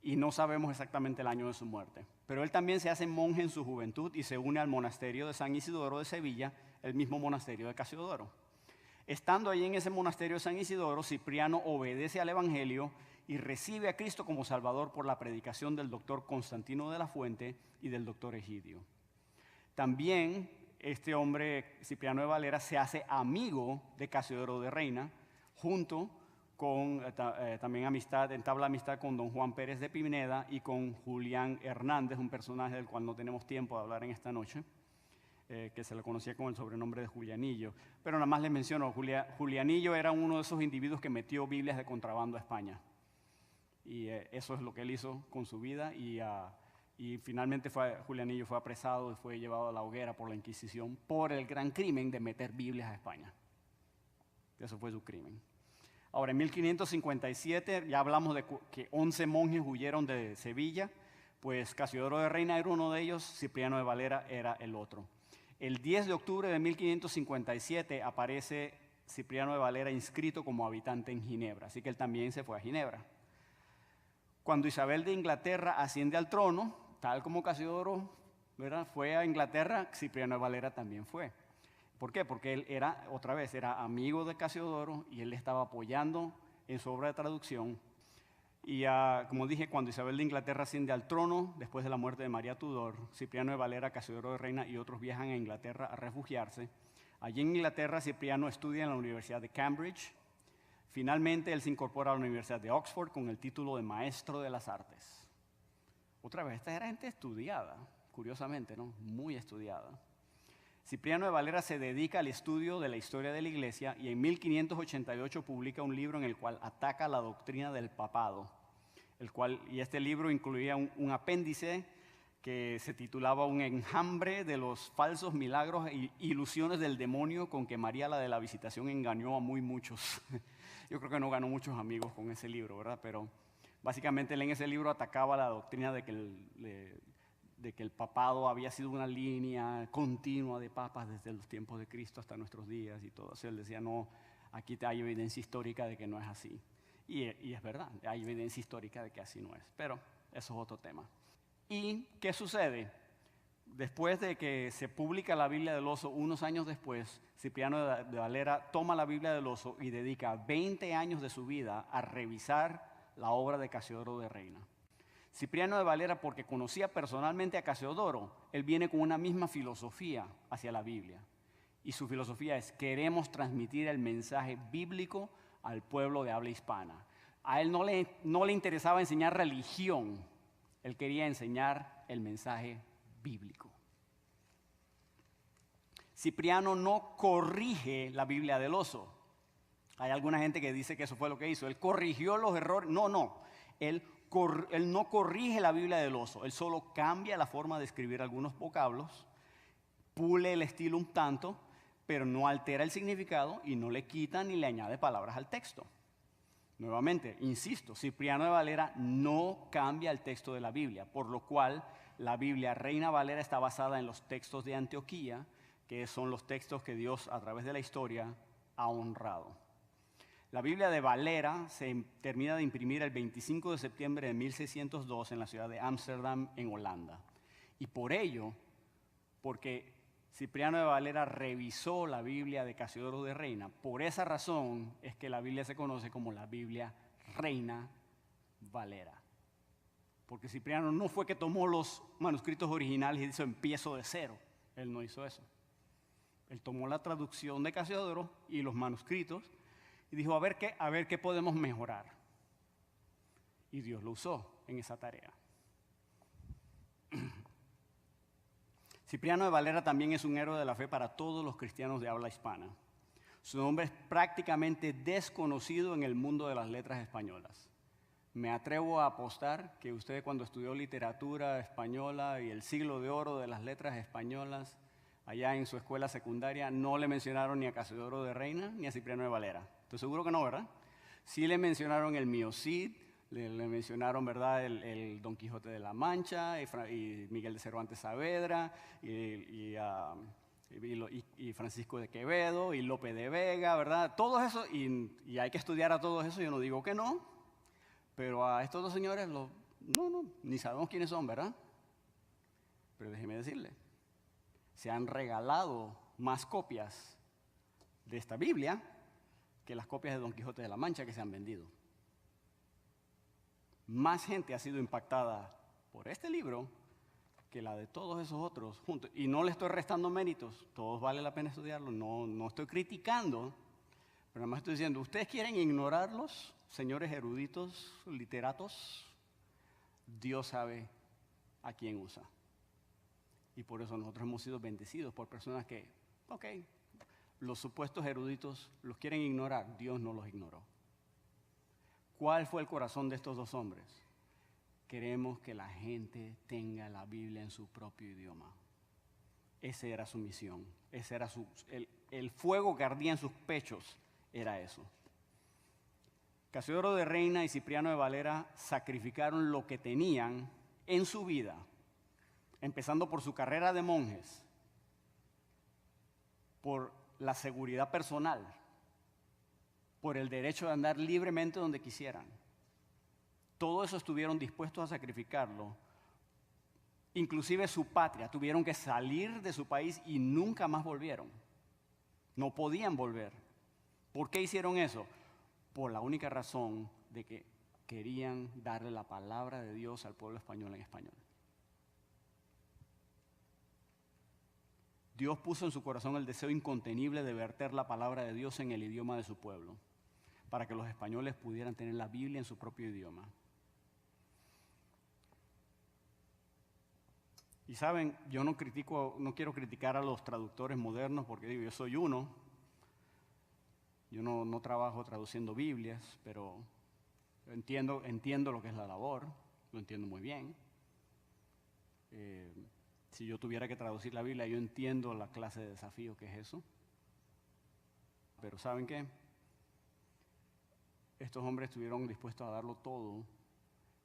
y no sabemos exactamente el año de su muerte. Pero él también se hace monje en su juventud y se une al monasterio de San Isidoro de Sevilla, el mismo monasterio de Casiodoro. Estando allí en ese monasterio de San Isidoro, Cipriano obedece al Evangelio y recibe a Cristo como Salvador por la predicación del doctor Constantino de la Fuente y del doctor Egidio. También este hombre, Cipriano de Valera, se hace amigo de Casiodoro de Reina, junto con también entabla amistad con don Juan Pérez de Pineda y con Julián Hernández, un personaje del cual no tenemos tiempo de hablar en esta noche, que se le conocía con el sobrenombre de Julianillo. Pero nada más les menciono, Julianillo era uno de esos individuos que metió Biblias de contrabando a España. Y eso es lo que él hizo con su vida y finalmente Julianillo fue apresado y fue llevado a la hoguera por la Inquisición por el gran crimen de meter Biblias a España. Eso fue su crimen. Ahora, en 1557 ya hablamos de que 11 monjes huyeron de Sevilla, pues Casiodoro de Reina era uno de ellos, Cipriano de Valera era el otro. El 10 de octubre de 1557 aparece Cipriano de Valera inscrito como habitante en Ginebra, así que él también se fue a Ginebra. Cuando Isabel de Inglaterra asciende al trono, tal como Casiodoro, ¿verdad?, fue a Inglaterra, Cipriano de Valera también fue. ¿Por qué? Porque él era amigo de Casiodoro y él le estaba apoyando en su obra de traducción. Y como dije, cuando Isabel de Inglaterra asciende al trono, después de la muerte de María Tudor, Cipriano de Valera, Casiodoro de Reina y otros viajan a Inglaterra a refugiarse. Allí en Inglaterra, Cipriano estudia en la Universidad de Cambridge. Finalmente, él se incorpora a la Universidad de Oxford con el título de Maestro de las Artes. Otra vez, esta era gente estudiada, curiosamente, ¿no? Muy estudiada. Cipriano de Valera se dedica al estudio de la historia de la Iglesia y en 1588 publica un libro en el cual ataca la doctrina del papado, y este libro incluía un apéndice que se titulaba Un enjambre de los falsos milagros e ilusiones del demonio con que María la de la Visitación engañó a muy muchos. Yo creo que no ganó muchos amigos con ese libro, ¿verdad? Pero básicamente él en ese libro atacaba la doctrina de que el papado había sido una línea continua de papas desde los tiempos de Cristo hasta nuestros días y todo eso. Él decía, no, aquí hay evidencia histórica de que no es así. Y es verdad, hay evidencia histórica de que así no es, pero eso es otro tema. ¿Y qué sucede? Después de que se publica la Biblia del Oso, unos años después, Cipriano de Valera toma la Biblia del Oso y dedica 20 años de su vida a revisar la obra de Casiodoro de Reina. Cipriano de Valera, porque conocía personalmente a Casiodoro, él viene con una misma filosofía hacia la Biblia. Y su filosofía es: queremos transmitir el mensaje bíblico al pueblo de habla hispana. A él no le interesaba enseñar religión, él quería enseñar el mensaje bíblico. Cipriano no corrige la Biblia del Oso. Hay alguna gente que dice que eso fue lo que hizo. Él corrigió los errores. No. Él no corrige la Biblia del Oso. Él solo cambia la forma de escribir algunos vocablos, pule el estilo un tanto, pero no altera el significado y no le quita ni le añade palabras al texto. Nuevamente, insisto, Cipriano de Valera no cambia el texto de la Biblia, por lo cual la Biblia Reina Valera está basada en los textos de Antioquía, que son los textos que Dios a través de la historia ha honrado. La Biblia de Valera se termina de imprimir el 25 de septiembre de 1602 en la ciudad de Ámsterdam, en Holanda. Y por ello, porque Cipriano de Valera revisó la Biblia de Casiodoro de Reina, por esa razón es que la Biblia se conoce como la Biblia Reina Valera. Porque Cipriano no fue que tomó los manuscritos originales y hizo empiezo de cero. Él no hizo eso. Él tomó la traducción de Casiodoro y los manuscritos y dijo, a ver qué podemos mejorar. Y Dios lo usó en esa tarea. Cipriano de Valera también es un héroe de la fe para todos los cristianos de habla hispana. Su nombre es prácticamente desconocido en el mundo de las letras españolas. Me atrevo a apostar que usted, cuando estudió literatura española y el siglo de oro de las letras españolas, allá en su escuela secundaria no le mencionaron ni a Casiodoro de Reina ni a Cipriano de Valera. Estoy seguro que no, ¿verdad? Sí le mencionaron el Mío Cid, le mencionaron, ¿verdad?, el Don Quijote de la Mancha y Miguel de Cervantes Saavedra y Francisco de Quevedo y Lope de Vega, ¿verdad? Todo eso, y hay que estudiar a todos eso, yo no digo que no, pero a estos dos señores no, ni sabemos quiénes son, ¿verdad? Pero déjeme decirle, se han regalado más copias de esta Biblia que las copias de Don Quijote de la Mancha que se han vendido. Más gente ha sido impactada por este libro que la de todos esos otros juntos. Y no le estoy restando méritos, todos vale la pena estudiarlos, no estoy criticando, pero nada más estoy diciendo, ¿ustedes quieren ignorarlos, señores eruditos, literatos? Dios sabe a quién usa. Y por eso nosotros hemos sido bendecidos por personas que, los supuestos eruditos los quieren ignorar, Dios no los ignoró. ¿Cuál fue el corazón de estos dos hombres? Queremos que la gente tenga la Biblia en su propio idioma. Esa era su misión, ese era el fuego que ardía en sus pechos, era eso. Casiodoro de Reina y Cipriano de Valera sacrificaron lo que tenían en su vida, empezando por su carrera de monjes, por la seguridad personal, por el derecho de andar libremente donde quisieran. Todo eso estuvieron dispuestos a sacrificarlo, inclusive su patria. Tuvieron que salir de su país y nunca más volvieron. No podían volver. ¿Por qué hicieron eso? Por la única razón de que querían darle la palabra de Dios al pueblo español en español. Dios puso en su corazón el deseo incontenible de verter la palabra de Dios en el idioma de su pueblo, para que los españoles pudieran tener la Biblia en su propio idioma. Y saben, yo no quiero criticar a los traductores modernos, porque digo, yo soy uno. Yo no trabajo traduciendo Biblias, pero entiendo lo que es la labor, lo entiendo muy bien. Si yo tuviera que traducir la Biblia, yo entiendo la clase de desafío que es eso. Pero ¿saben qué? Estos hombres estuvieron dispuestos a darlo todo.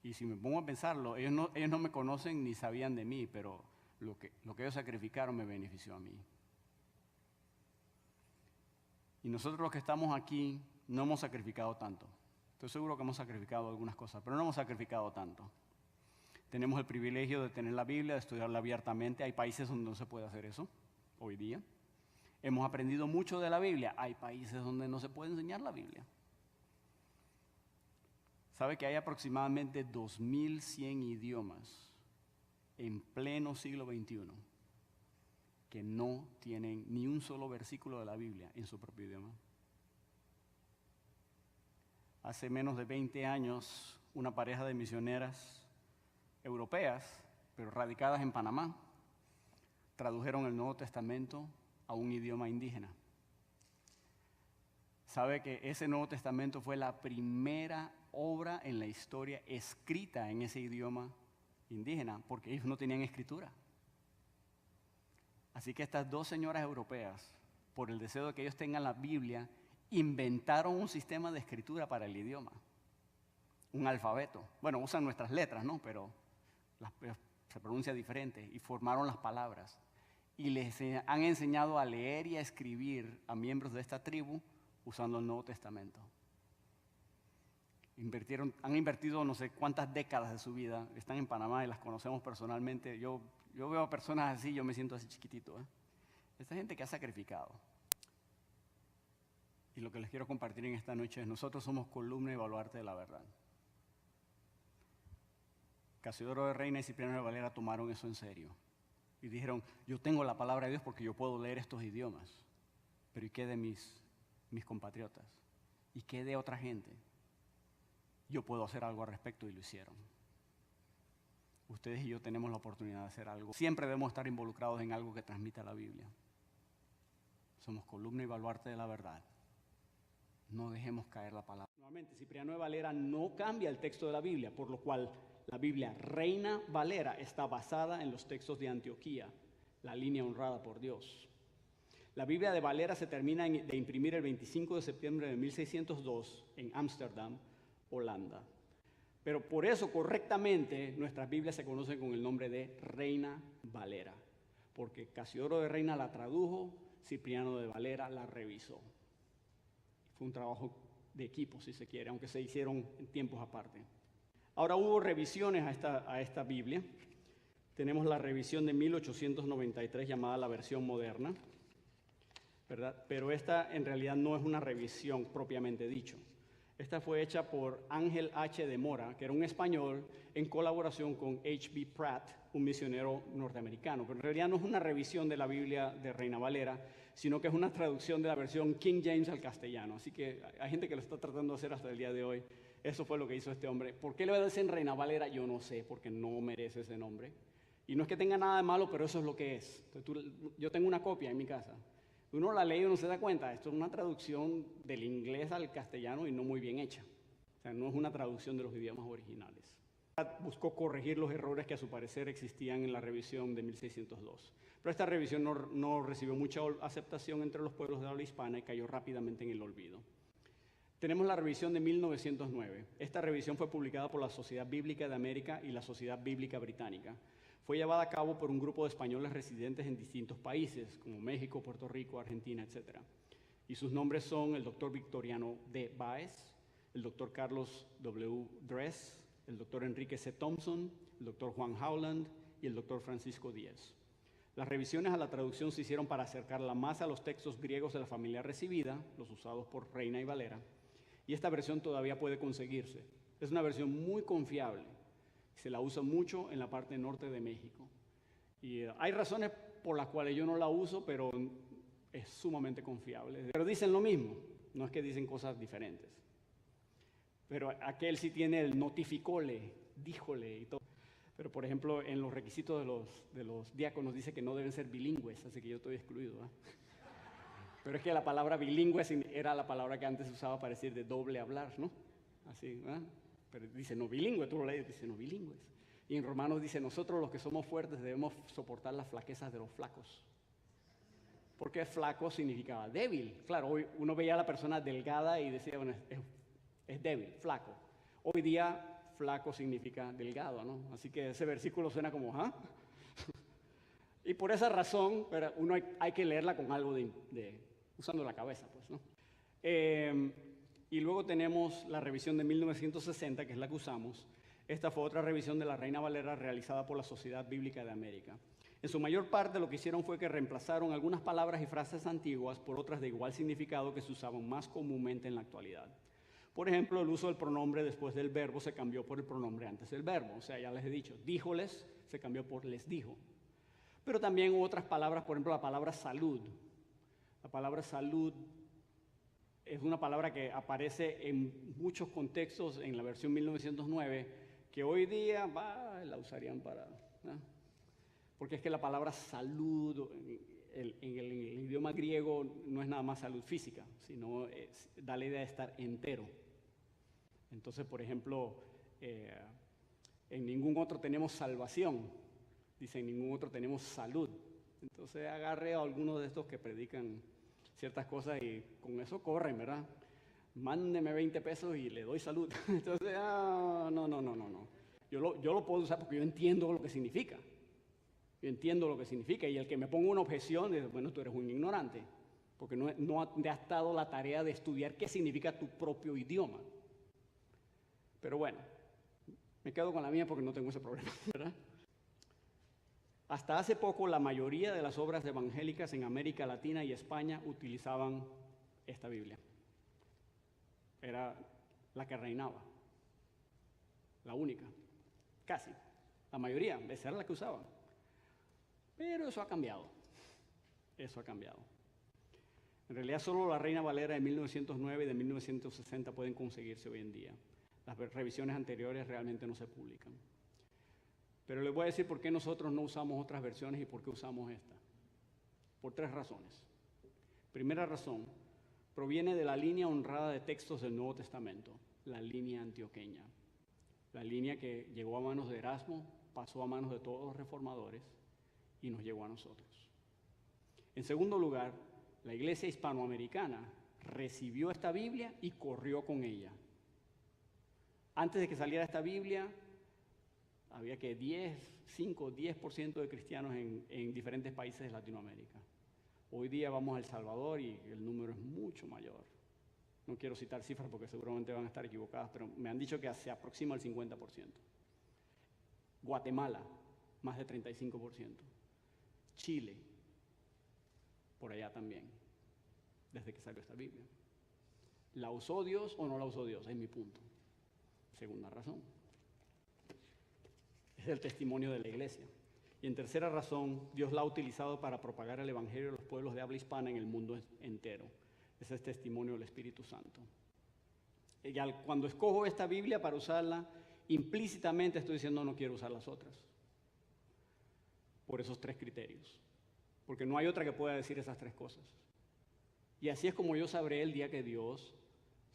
Y si me pongo a pensarlo, ellos no me conocen ni sabían de mí, pero lo que ellos sacrificaron me benefició a mí. Y nosotros los que estamos aquí no hemos sacrificado tanto. Estoy seguro que hemos sacrificado algunas cosas, pero no hemos sacrificado tanto. Tenemos el privilegio de tener la Biblia, de estudiarla abiertamente. Hay países donde no se puede hacer eso hoy día. Hemos aprendido mucho de la Biblia. Hay países donde no se puede enseñar la Biblia. ¿Sabe que hay aproximadamente 2.100 idiomas en pleno siglo XXI que no tienen ni un solo versículo de la Biblia en su propio idioma? Hace menos de 20 años, una pareja de misioneras europeas, pero radicadas en Panamá, tradujeron el Nuevo Testamento a un idioma indígena. ¿Sabe que ese Nuevo Testamento fue la primera obra en la historia escrita en ese idioma indígena? Porque ellos no tenían escritura. Así que estas dos señoras europeas, por el deseo de que ellos tengan la Biblia, inventaron un sistema de escritura para el idioma, un alfabeto. Bueno, usan nuestras letras, ¿no? Pero se pronuncia diferente, y formaron las palabras. Y les han enseñado a leer y a escribir a miembros de esta tribu usando el Nuevo Testamento. Han invertido no sé cuántas décadas de su vida. Están en Panamá y las conocemos personalmente. Yo veo a personas así, yo me siento así chiquitito. Esta gente que ha sacrificado. Y lo que les quiero compartir en esta noche es: nosotros somos columna y baluarte de la verdad. Casiodoro de Reina y Cipriano de Valera tomaron eso en serio. Y dijeron, yo tengo la palabra de Dios porque yo puedo leer estos idiomas. Pero ¿y qué de mis compatriotas? ¿Y qué de otra gente? Yo puedo hacer algo al respecto, y lo hicieron. Ustedes y yo tenemos la oportunidad de hacer algo. Siempre debemos estar involucrados en algo que transmita la Biblia. Somos columna y baluarte de la verdad. No dejemos caer la palabra. Nuevamente, Cipriano de Valera no cambia el texto de la Biblia, por lo cual la Biblia Reina Valera está basada en los textos de Antioquía. la línea honrada por Dios. La Biblia de Valera se termina de imprimir el 25 de septiembre de 1602 en Ámsterdam, Holanda. Pero por eso correctamente nuestras Biblias se conocen con el nombre de Reina Valera, porque Casiodoro de Reina la tradujo, Cipriano de Valera la revisó. Fue un trabajo de equipo, si se quiere, aunque se hicieron en tiempos aparte. Ahora hubo revisiones a esta Biblia. Tenemos la revisión de 1893 llamada la versión moderna, ¿verdad? Pero esta en realidad no es una revisión propiamente dicho. Esta fue hecha por Ángel H. de Mora, que era un español, en colaboración con H.B. Pratt, un misionero norteamericano. Pero en realidad no es una revisión de la Biblia de Reina Valera, sino que es una traducción de la versión King James al castellano. Así que hay gente que lo está tratando de hacer hasta el día de hoy. Eso fue lo que hizo este hombre. ¿Por qué le dicen Reina Valera? Yo no sé, porque no merece ese nombre. Y no es que tenga nada de malo, pero eso es lo que es. Entonces, yo tengo una copia en mi casa. Uno la lee y uno se da cuenta, esto es una traducción del inglés al castellano y no muy bien hecha. O sea, no es una traducción de los idiomas originales. Buscó corregir los errores que a su parecer existían en la revisión de 1602. Pero esta revisión no recibió mucha aceptación entre los pueblos de habla hispana y cayó rápidamente en el olvido. Tenemos la revisión de 1909. Esta revisión fue publicada por la Sociedad Bíblica de América y la Sociedad Bíblica Británica. Fue llevada a cabo por un grupo de españoles residentes en distintos países, como México, Puerto Rico, Argentina, etc. Y sus nombres son el doctor Victoriano D. Báez, el doctor Carlos W. Dress, el doctor Enrique C. Thompson, el doctor Juan Howland y el doctor Francisco Díaz. Las revisiones a la traducción se hicieron para acercarla más a los textos griegos de la familia recibida, los usados por Reina y Valera, y esta versión todavía puede conseguirse. Es una versión muy confiable. Se la usa mucho en la parte norte de México. Y hay razones por las cuales yo no la uso, pero es sumamente confiable. Pero dicen lo mismo, no es que dicen cosas diferentes. Pero aquel sí tiene el notificóle, díjole y todo. Pero por ejemplo, en los requisitos de los diáconos dice que no deben ser bilingües, así que yo estoy excluido, ¿eh? Pero es que la palabra bilingüe era la palabra que antes se usaba para decir de doble hablar, ¿no? Así, ¿verdad? Pero dice no bilingüe, tú lo lees, dice no bilingües. Y en Romanos dice, nosotros los que somos fuertes debemos soportar las flaquezas de los flacos. Porque flaco significaba débil. Claro, hoy uno veía a la persona delgada y decía, bueno, es débil, flaco. Hoy día, flaco significa delgado, ¿no? Así que ese versículo suena como, ¿ah? Y por esa razón, pero uno hay que leerla con algo usando la cabeza, pues, ¿no? Y luego tenemos la revisión de 1960, que es la que usamos. Esta fue otra revisión de la Reina Valera realizada por la Sociedad Bíblica de América. En su mayor parte lo que hicieron fue que reemplazaron algunas palabras y frases antiguas por otras de igual significado que se usaban más comúnmente en la actualidad. Por ejemplo, el uso del pronombre después del verbo se cambió por el pronombre antes del verbo. O sea, ya les he dicho, díjoles se cambió por les dijo. Pero también hubo otras palabras, por ejemplo, la palabra salud. La palabra salud es una palabra que aparece en muchos contextos en la versión 1909, que hoy día la usarían para, ¿no? Porque es que la palabra salud en el idioma griego no es nada más salud física, sino da la idea de estar entero. Entonces, por ejemplo, en ningún otro tenemos salvación, dice en ningún otro tenemos salud. Entonces agarre a algunos de estos que predican ciertas cosas y con eso corren, ¿verdad? Mándeme 20 pesos y le doy salud. Entonces, no. Yo lo puedo usar porque yo entiendo lo que significa. Yo entiendo lo que significa. Y el que me ponga una objeción, dice, bueno, tú eres un ignorante, porque no te has dado la tarea de estudiar qué significa tu propio idioma. Pero bueno, me quedo con la mía porque no tengo ese problema, ¿verdad? Hasta hace poco, la mayoría de las obras evangélicas en América Latina y España utilizaban esta Biblia. Era la que reinaba, la única, casi. La mayoría, esa era la que usaban. Pero eso ha cambiado. Eso ha cambiado. En realidad, solo la Reina Valera de 1909 y de 1960 pueden conseguirse hoy en día. Las revisiones anteriores realmente no se publican. Pero les voy a decir por qué nosotros no usamos otras versiones y por qué usamos esta. Por 3 razones. Primera razón, proviene de la línea honrada de textos del Nuevo Testamento, la línea antioqueña. La línea que llegó a manos de Erasmo, pasó a manos de todos los reformadores y nos llegó a nosotros. En segundo lugar, la iglesia hispanoamericana recibió esta Biblia y corrió con ella. Antes de que saliera esta Biblia, había que 10% de cristianos en diferentes países de Latinoamérica. Hoy día vamos a El Salvador y el número es mucho mayor. No quiero citar cifras porque seguramente van a estar equivocadas, pero me han dicho que se aproxima al 50%. Guatemala, más de 35%. Chile, por allá también, desde que salió esta Biblia. ¿La usó Dios o no la usó Dios? Es mi punto. Segunda razón. Es el testimonio de la iglesia. Y en tercera razón, Dios la ha utilizado para propagar el evangelio de los pueblos de habla hispana en el mundo entero. Ese es testimonio del Espíritu Santo. Y cuando escojo esta Biblia para usarla, implícitamente estoy diciendo no quiero usar las otras. Por esos tres criterios. Porque no hay otra que pueda decir esas tres cosas. Y así es como yo sabré el día que Dios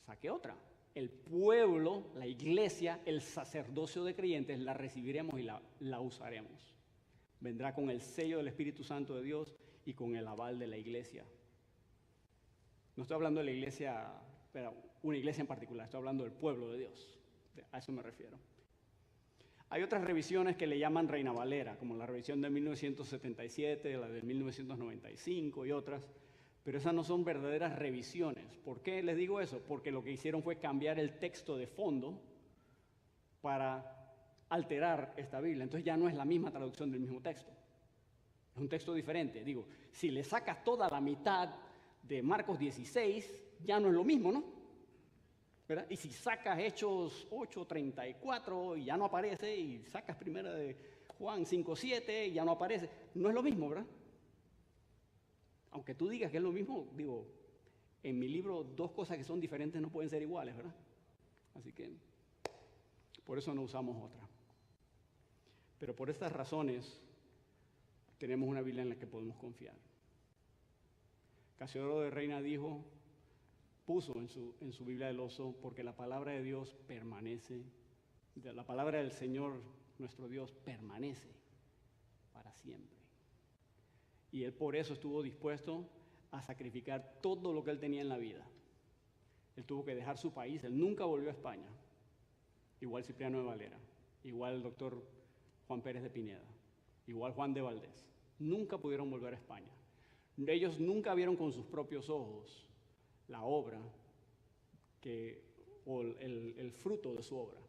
saque otra. El pueblo, la iglesia, el sacerdocio de creyentes la recibiremos y la usaremos. Vendrá con el sello del Espíritu Santo de Dios y con el aval de la iglesia. No estoy hablando de la iglesia, pero una iglesia en particular, estoy hablando del pueblo de Dios. A eso me refiero. Hay otras revisiones que le llaman Reina Valera, como la revisión de 1977, la de 1995 y otras, pero esas no son verdaderas revisiones. ¿Por qué les digo eso? Porque lo que hicieron fue cambiar el texto de fondo para alterar esta Biblia. Entonces ya no es la misma traducción del mismo texto. Es un texto diferente. Digo, si le sacas toda la mitad de Marcos 16, ya no es lo mismo, ¿no? ¿Verdad? Y si sacas Hechos 8:34 y ya no aparece, y sacas primera de Juan 5:7 y ya no aparece, no es lo mismo, ¿verdad? Aunque tú digas que es lo mismo, digo, en mi libro dos cosas que son diferentes no pueden ser iguales, ¿verdad? Así que por eso no usamos otra. Pero por estas razones tenemos una Biblia en la que podemos confiar. Casiodoro de Reina puso en su Biblia del oso, porque la palabra de Dios permanece, la palabra del Señor, nuestro Dios, permanece para siempre. Y él por eso estuvo dispuesto a sacrificar todo lo que él tenía en la vida. Él tuvo que dejar su país, él nunca volvió a España. Igual Cipriano de Valera, igual el doctor Juan Pérez de Pineda, igual Juan de Valdés. Nunca pudieron volver a España. Ellos nunca vieron con sus propios ojos la obra o el fruto de su obra.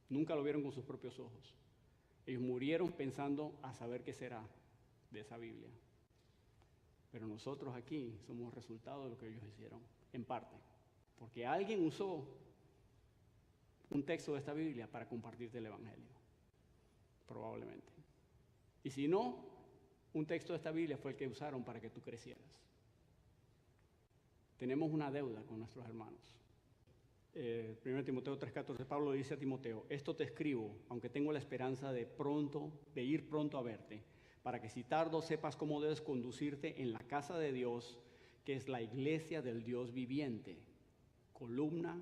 Nunca lo vieron con sus propios ojos. Ellos murieron pensando a saber qué será de esa Biblia. Pero nosotros aquí somos resultado de lo que ellos hicieron, en parte. Porque alguien usó un texto de esta Biblia para compartirte el Evangelio. Probablemente. Y si no, un texto de esta Biblia fue el que usaron para que tú crecieras. Tenemos una deuda con nuestros hermanos. 1 Timoteo 3:14, Pablo dice a Timoteo: esto te escribo, aunque tengo la esperanza de ir pronto a verte, para que si tardo sepas cómo debes conducirte en la casa de Dios, que es la iglesia del Dios viviente, columna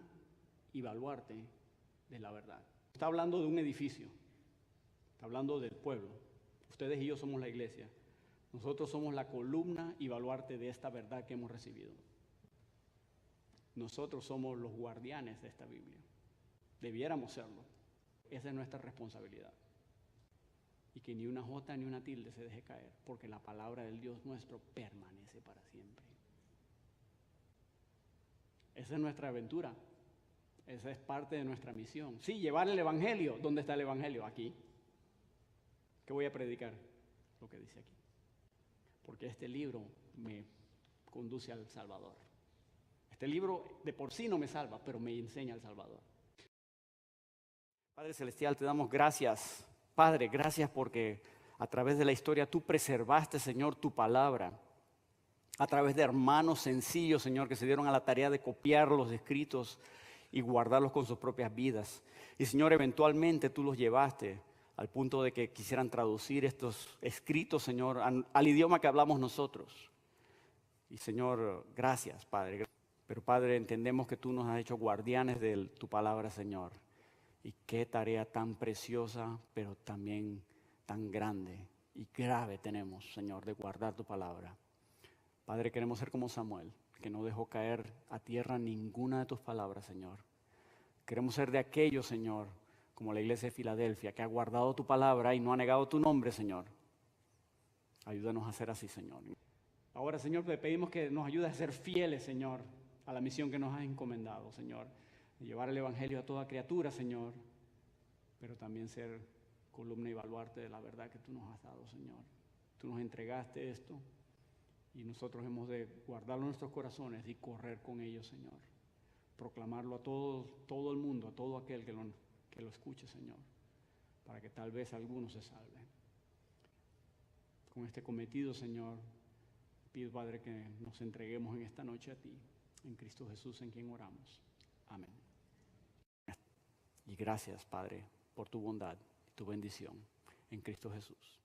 y baluarte de la verdad. Está hablando de un edificio, está hablando del pueblo. Ustedes y yo somos la iglesia. Nosotros somos la columna y baluarte de esta verdad que hemos recibido. Nosotros somos los guardianes de esta Biblia. Debiéramos serlo. Esa es nuestra responsabilidad. Y que ni una jota ni una tilde se deje caer, porque la palabra del Dios nuestro permanece para siempre. Esa es nuestra aventura. Esa es parte de nuestra misión. Sí, llevar el Evangelio. ¿Dónde está el Evangelio? Aquí. ¿Qué voy a predicar? Lo que dice aquí. Porque este libro me conduce al Salvador. Este libro de por sí no me salva, pero me enseña al Salvador. Padre Celestial, te damos gracias. Padre, gracias porque a través de la historia tú preservaste, Señor, tu palabra. A través de hermanos sencillos, Señor, que se dieron a la tarea de copiar los escritos y guardarlos con sus propias vidas. Y, Señor, eventualmente tú los llevaste al punto de que quisieran traducir estos escritos, Señor, al idioma que hablamos nosotros. Y, Señor, gracias, Padre. Pero, Padre, entendemos que tú nos has hecho guardianes de tu palabra, Señor. Y qué tarea tan preciosa, pero también tan grande y grave tenemos, Señor, de guardar tu palabra. Padre, queremos ser como Samuel, que no dejó caer a tierra ninguna de tus palabras, Señor. Queremos ser de aquellos, Señor, como la iglesia de Filadelfia, que ha guardado tu palabra y no ha negado tu nombre, Señor. Ayúdanos a ser así, Señor. Ahora, Señor, te pedimos que nos ayudes a ser fieles, Señor, a la misión que nos has encomendado, Señor. De llevar el evangelio a toda criatura, Señor, pero también ser columna y baluarte de la verdad que tú nos has dado, Señor. Tú nos entregaste esto y nosotros hemos de guardarlo en nuestros corazones y correr con ello, Señor. Proclamarlo a todo el mundo, a todo aquel que lo escuche, Señor, para que tal vez algunos se salven. Con este cometido, Señor, pido, Padre, que nos entreguemos en esta noche a ti, en Cristo Jesús, en quien oramos. Amén. Y gracias, Padre, por tu bondad y tu bendición en Cristo Jesús.